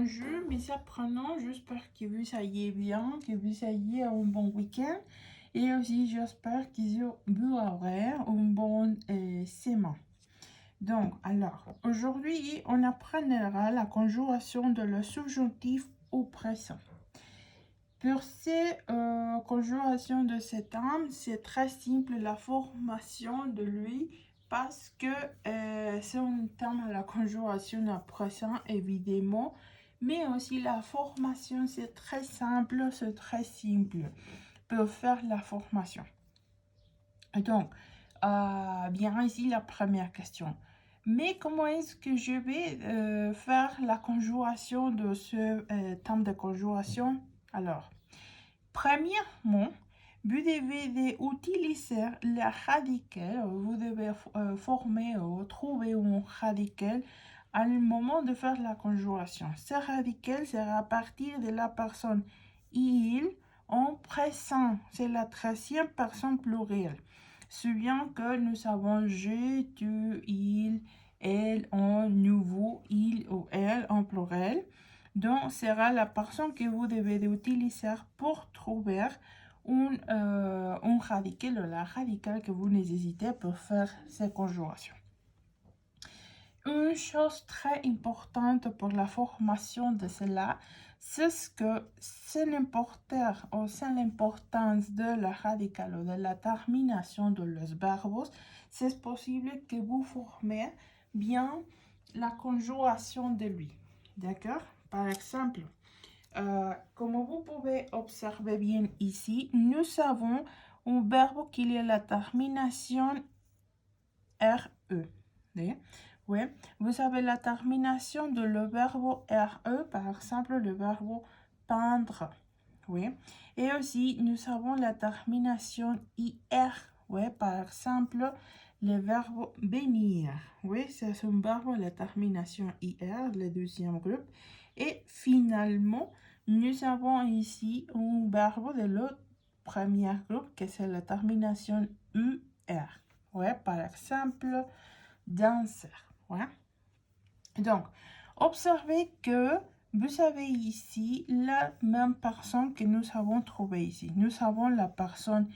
Bonjour mes apprenants, j'espère que vous allez bien, que vous ayez un bon week-end et aussi j'espère que vous aurez un bon semaine. Donc, alors, aujourd'hui, on apprendra la conjuration de le subjonctif au présent. Pour ces conjugations de cet terme, c'est très simple la formation de lui parce que c'est un terme à la conjuration à présent évidemment, mais aussi la formation c'est très simple pour faire la formation. Donc, bien ici la première question. Mais comment est-ce que je vais faire la conjuration de ce terme de conjuration? Alors, premièrement, vous devez utiliser le radical, vous devez former ou trouver un radical à le moment de faire la conjuration. Ce radical sera à partir de la personne il en présent, c'est la 13e personne plurielle. Souviens que nous avons je, tu, il, elle en nouveau, il ou elle en pluriel. Donc, sera la personne que vous devez utiliser pour trouver un radical ou la radicale que vous nécessitez pour faire ces conjugations. Une chose très importante pour la formation de cela, c'est que c'est l'importance de la radicale ou de la termination de los verbos, c'est possible que vous formez bien la conjugation de lui. D'accord? Par exemple, comme vous pouvez observer bien ici, nous avons un verbe qui a la termination RE. Oui, vous avez la termination de le verbe RE, par exemple le verbe peindre. Oui, et aussi nous avons la termination IR. Oui, par exemple le verbe venir. Oui, c'est un verbe la termination IR, le deuxième groupe. Et finalement, nous avons ici un verbe de l'autre premier groupe, que c'est la termination UR. Oui, par exemple, danser. Ouais. Donc, observez que vous avez ici la même personne que nous avons trouvée ici. Nous avons la personne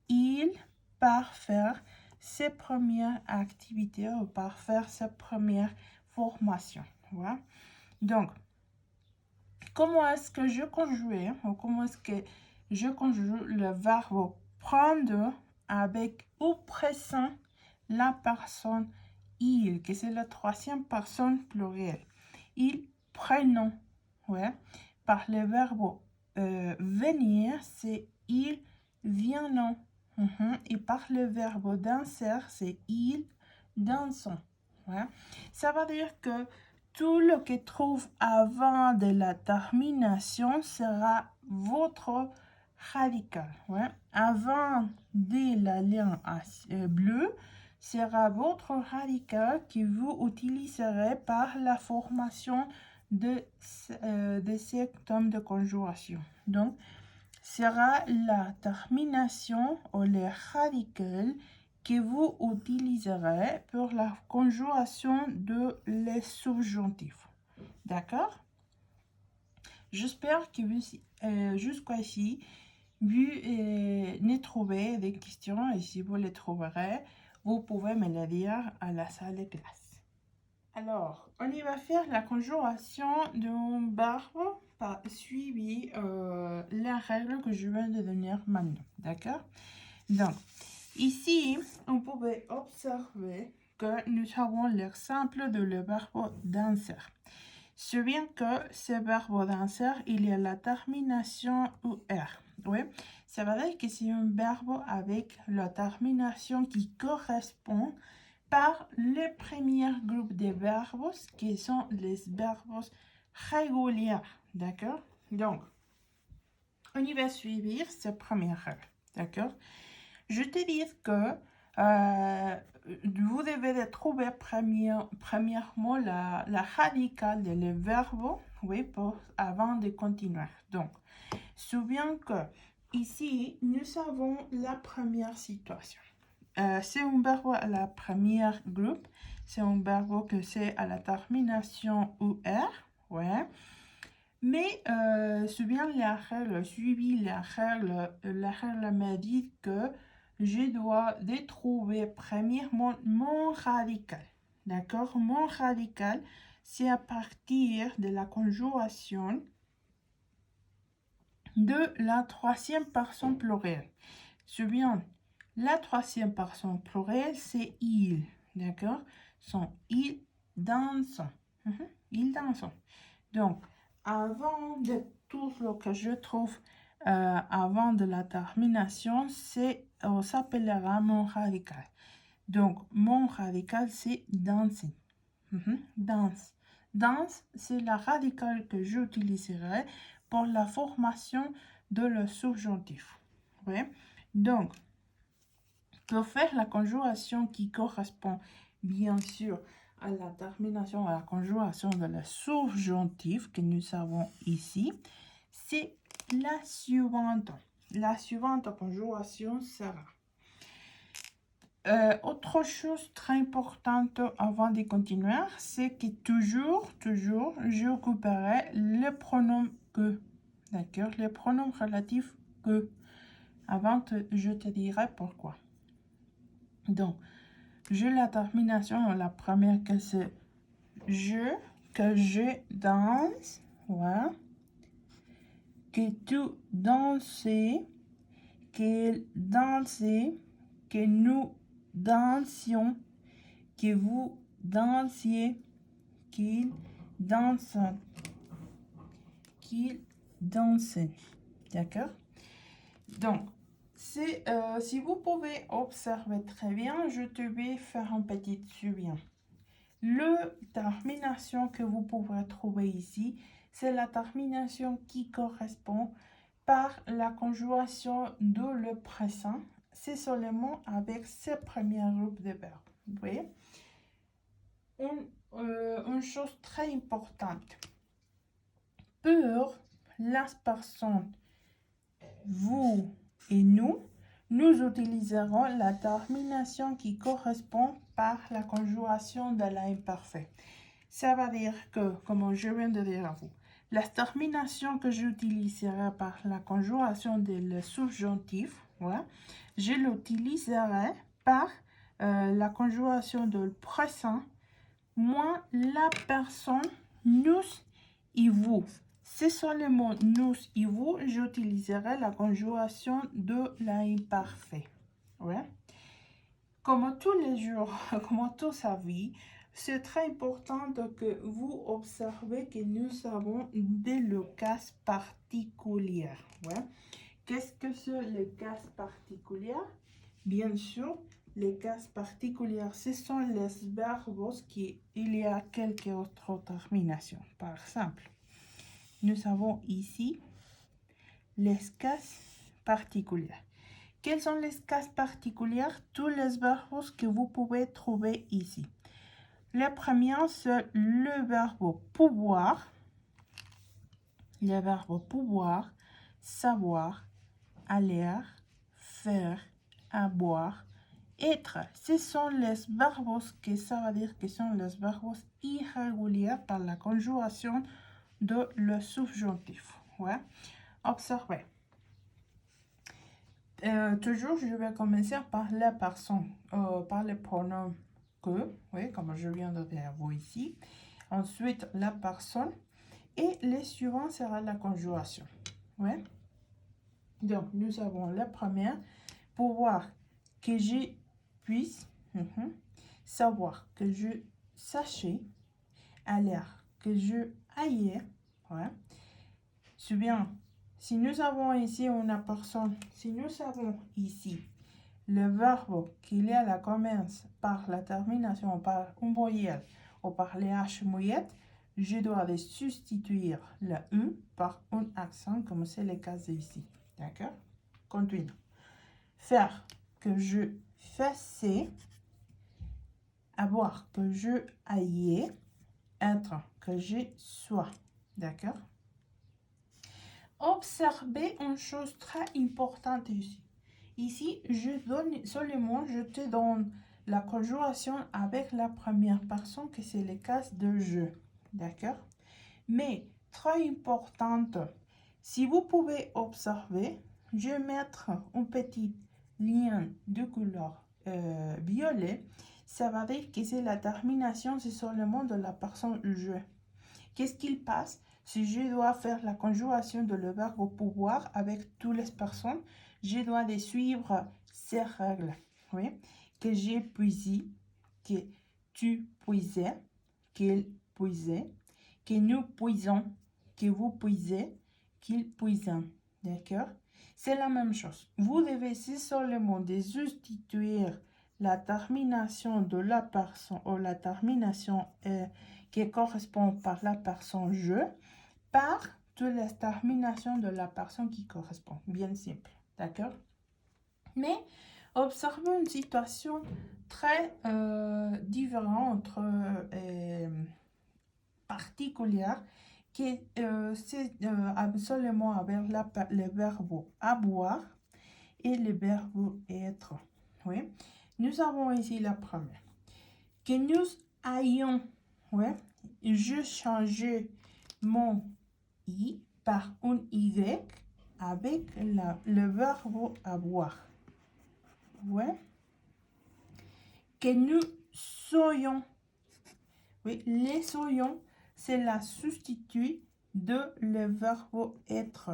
il par faire ses premières activités ou par faire sa première formation. Ouais. Donc, comment est-ce que je conjugue ou comment est-ce que je conjugue le verbe prendre avec au présent la personne il, que c'est la 3e personne plurielle. Ils prennent, ouais. Par le verbe venir, c'est ils viennent. Et par le verbe danser, c'est ils dansent. Ouais. Ça veut dire que tout ce qui trouve avant de la termination sera votre radical. Ouais. Avant de la ligne bleue, sera votre radical que vous utiliserez par la formation de ces termes de conjuration. Donc, sera la termination ou le radical que vous utiliserez pour la conjuration de les subjonctifs. D'accord? J'espère que vous, jusqu'ici, vous ne trouvez des questions et si vous les trouverez, vous pouvez me le dire à la salle de classe. Alors, on y va faire la conjuration d'un verbe suivi la règle que je viens de donner maintenant. D'accord? Donc, ici, on pouvait observer que nous avons l'exemple de le verbe danser. Souviens que ce verbe danser, il y a la termination UR. Oui, ça veut dire que c'est un verbe avec la termination qui correspond par le premier groupe de verbes qui sont les verbes réguliers. D'accord? Donc, on y va suivre cette première règle. D'accord? Je te dis que vous devez trouver premièrement la radicale de le verbe, oui, avant de continuer. Donc, souviens que ici, nous avons la première situation. C'est un verbe à la première groupe. C'est un verbe que c'est à la termination UR. Ouais. Mais bien la règle, suivi la règle m'a dit que je dois trouver premièrement mon radical. D'accord? Mon radical, c'est à partir de la conjugaison de la troisième personne plurielle. Bien, la troisième personne plurielle, c'est il. D'accord? Ils dansent. Ils dansent. Donc, avant de tout ce que je trouve avant de la termination, on s'appellera mon radical. Donc, mon radical, c'est danser. Danse. Danse, c'est la radicale que j'utiliserai pour la formation de le subjonctif. Oui. Donc, pour faire la conjugaison qui correspond bien sûr à la termination, à la conjugaison de la subjonctif que nous avons ici, c'est la suivante. La suivante conjugaison sera. Autre chose très importante avant de continuer, c'est que toujours, j'occuperai le pronom que. D'accord? Le pronom relatif que. Avant, je te dirai pourquoi. Donc, j'ai la termination, la première que c'est que je danse, voilà. Que tu danses, qu'elle dansait, que nous dansions, que vous dansiez, qu'il danse, qu'il dansait. D'accord? Donc, si vous pouvez observer très bien, je te vais faire un petit suivi. La termination que vous pouvez trouver ici, c'est la termination qui correspond par la conjugaison de le présent. C'est seulement avec ce premier groupe de verbes. Vous voyez? Une chose très importante. Pour las personnes, vous et nous utiliserons la termination qui correspond par la conjugaison de l'imparfait. Ça veut dire que, comme je viens de dire à vous, la termination que j'utiliserai par la conjugaison de subjonctif, voilà, je l'utiliserai par la conjugaison de présent, moi, la personne, nous et vous. C'est seulement nous et vous, j'utiliserai la conjugaison de l'imparfait. Ouais. Comme tous les jours, comme toute sa vie, c'est très important que vous observez que nous avons des cas particuliers. Ouais. Qu'est-ce que c'est les cas particuliers? Bien sûr, les cas particuliers, ce sont les verbes qui il y a quelques autres terminations. Par exemple, nous avons ici les cas particuliers. Quels sont les cas particuliers? Tous les verbes que vous pouvez trouver ici. Le premier, c'est le verbe pouvoir. Le verbe pouvoir, savoir, aller, faire, avoir, être. Ce sont les verbes que ça veut dire que sont les verbes irréguliers par la conjugaison de le subjonctif. Ouais. Observez. Toujours, je vais commencer par la personne, par le pronom que, oui, comme je viens de dire vous ici. Ensuite, la personne. Et le suivant sera la conjugaison. Ouais. Donc, nous avons la première. Pouvoir, que je puisse. Savoir, que je sachais. Aller, que je aille. Ouais. C'est bien. Si nous avons ici une personne, si nous avons ici le verbe qu'il y a la commence par la termination par une voyelle ou par les H muettes, je dois substituer le U par un accent comme c'est le cas ici. D'accord? Continue. Faire, que je faisais. Avoir, que je aillais. Être, que je sois. D'accord? Observez une chose très importante ici. Ici, je te donne la conjugaison avec la première personne, que c'est le cas de je. D'accord? Mais très importante. Si vous pouvez observer, je vais mettre un petit lien de couleur violet. Ça va dire que c'est la terminaison, c'est seulement de la personne je. Qu'est-ce qu'il passe si je dois faire la conjuration de le verbe au pouvoir avec toutes les personnes? Je dois de suivre ces règles. Oui? Que j'ai puisé, que tu puisais, qu'il puisait, que nous puisons, que vous puisez, qu'il puisent. D'accord? C'est la même chose. Vous devez seulement de substituer la termination de la personne ou la termination qui correspond par la personne je par toutes les terminations de la personne qui correspond. Bien simple. D'accord? Mais observez une situation très différente, particulière, qui c'est absolument avec le verbe avoir et le verbe être. Oui. Nous avons ici la première. Que nous ayons, ouais, je changeais mon i par un y avec le verbe avoir. Ouais. Que nous soyons, oui, les soyons, c'est la substitut de le verbe être.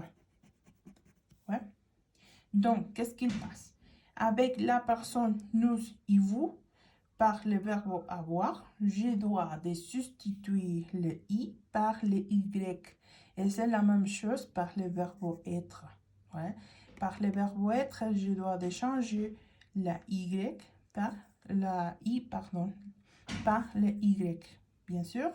Ouais. Donc, qu'est-ce qu'il passe? Avec la personne nous et vous, par le verbe avoir, je dois de substituer le i par le y. Et c'est la même chose par le verbe être. Ouais. Par le verbe être, je dois de changer la y par la i, pardon, par le y. Bien sûr.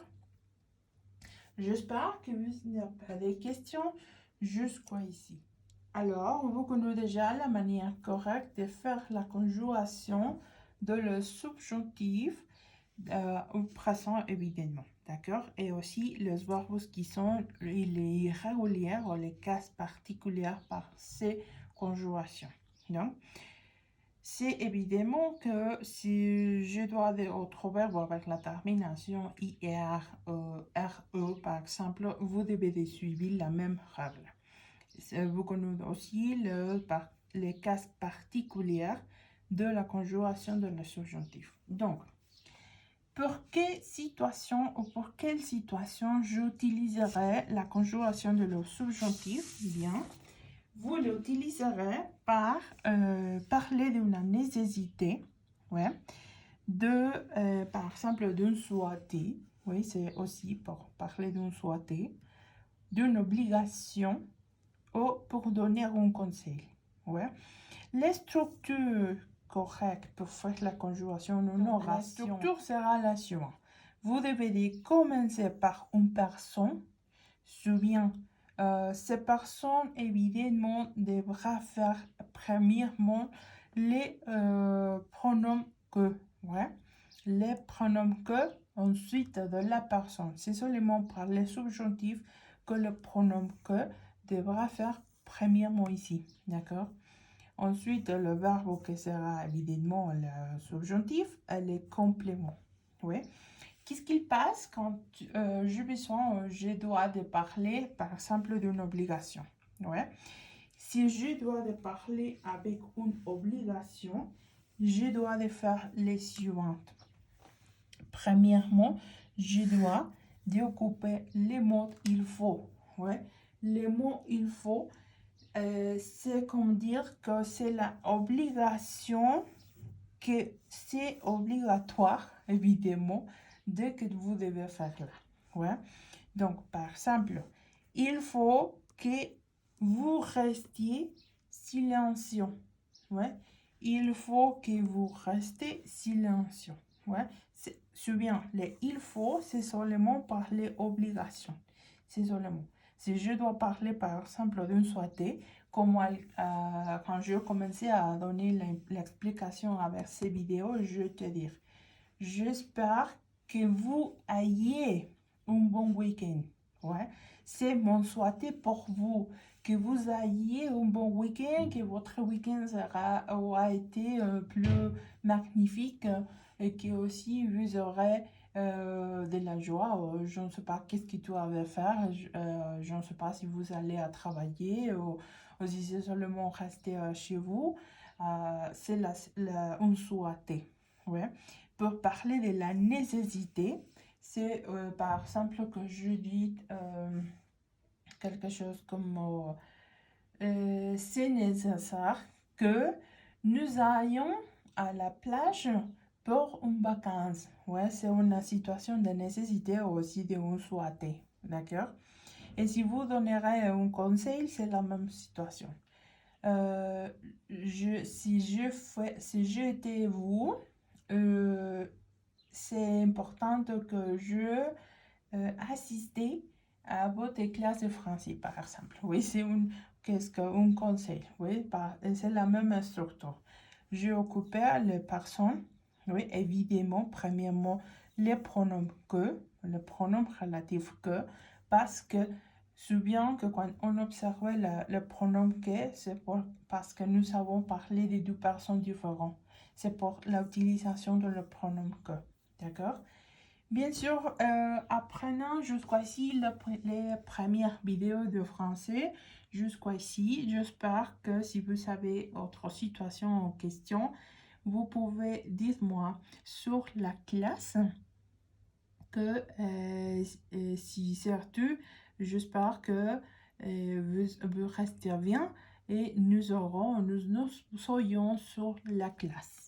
J'espère que vous n'avez pas de questions jusqu'à ici. Alors, vous connaissez déjà la manière correcte de faire la conjuration de le subjonctif au présent, évidemment. D'accord? Et aussi les verbes qui sont les irréguliers ou les cas particuliers par ces conjugations. Donc, c'est évidemment que si je dois d'autres verbes avec la termination IR, RE, par exemple, vous devez suivre la même règle. Vous connaissez aussi les cas particuliers de la conjuration de le subjonctif. Donc, pour quelle situation j'utiliserai la conjuration de le subjonctif? Bien, vous l'utiliserez par parler d'une nécessité, ouais, par exemple d'un souhaité, oui, c'est aussi pour parler d'un souhaité, d'une obligation ou pour donner un conseil. Ouais. Les structures correctes pour faire la conjuration d'une oration. La structure sera la suivante. Vous devez commencer par une personne. Souviens, ces personnes, évidemment, devra faire premièrement les pronoms que. Ouais. Les pronoms que, ensuite de la personne. C'est seulement par les subjonctifs que le pronom que devra faire premièrement ici. D'accord? Ensuite, le verbe qui sera évidemment le subjonctif et les compléments. Oui. Qu'est-ce qu'il passe quand je dois de parler, par exemple, d'une obligation? Ouais. Si je dois de parler avec une obligation, je dois de faire les suivantes. Premièrement, je dois d'occuper les mots il faut. Ouais. Les mots il faut, c'est comme dire que c'est l'obligation, que c'est obligatoire, évidemment, dès que vous devez faire là. Ouais. Donc, par exemple, il faut que vous restiez silencieux. Ouais. Il faut que vous restez silencieux. Ouais. Souviens, les il faut, c'est seulement par les obligations. C'est seulement. Si je dois parler, par exemple, d'une souhaité, comme quand je commençais à donner l'explication avec ces vidéos, je te dire, j'espère que vous ayez un bon week-end. Ouais. C'est mon souhait pour vous, que vous ayez un bon week-end, que votre week-end aura été plus magnifique et que aussi vous aurez de la joie. Je ne sais pas qu'est-ce que tu vas faire. Je ne sais pas si vous allez à travailler ou si c'est seulement rester chez vous. C'est un souhaité. Ouais. Pour parler de la nécessité, c'est par exemple que je dis quelque chose comme c'est nécessaire que nous allions à la plage pour une vacance. Ouais, c'est une situation de nécessité aussi de vous souhaiter. D'accord? Et si vous donnerez un conseil, c'est la même situation. Si j'étais vous, c'est important que je assistais à votre classe de français, par exemple. Oui, qu'est-ce qu'un conseil. Oui, c'est la même structure. Je occupais les personnes, oui, évidemment, premièrement, les pronoms que, le pronom relatif que, parce que souviens que quand on observait le pronom que, parce que nous avons parlé de deux personnes différentes. C'est pour l'utilisation de le pronom que. D'accord? Bien sûr, apprenant jusqu'ici les premières vidéos de français, jusqu'ici, j'espère que si vous avez autre situation en question, vous pouvez dire-moi sur la classe que si surtout, j'espère que vous restez bien et nous serions sur la classe.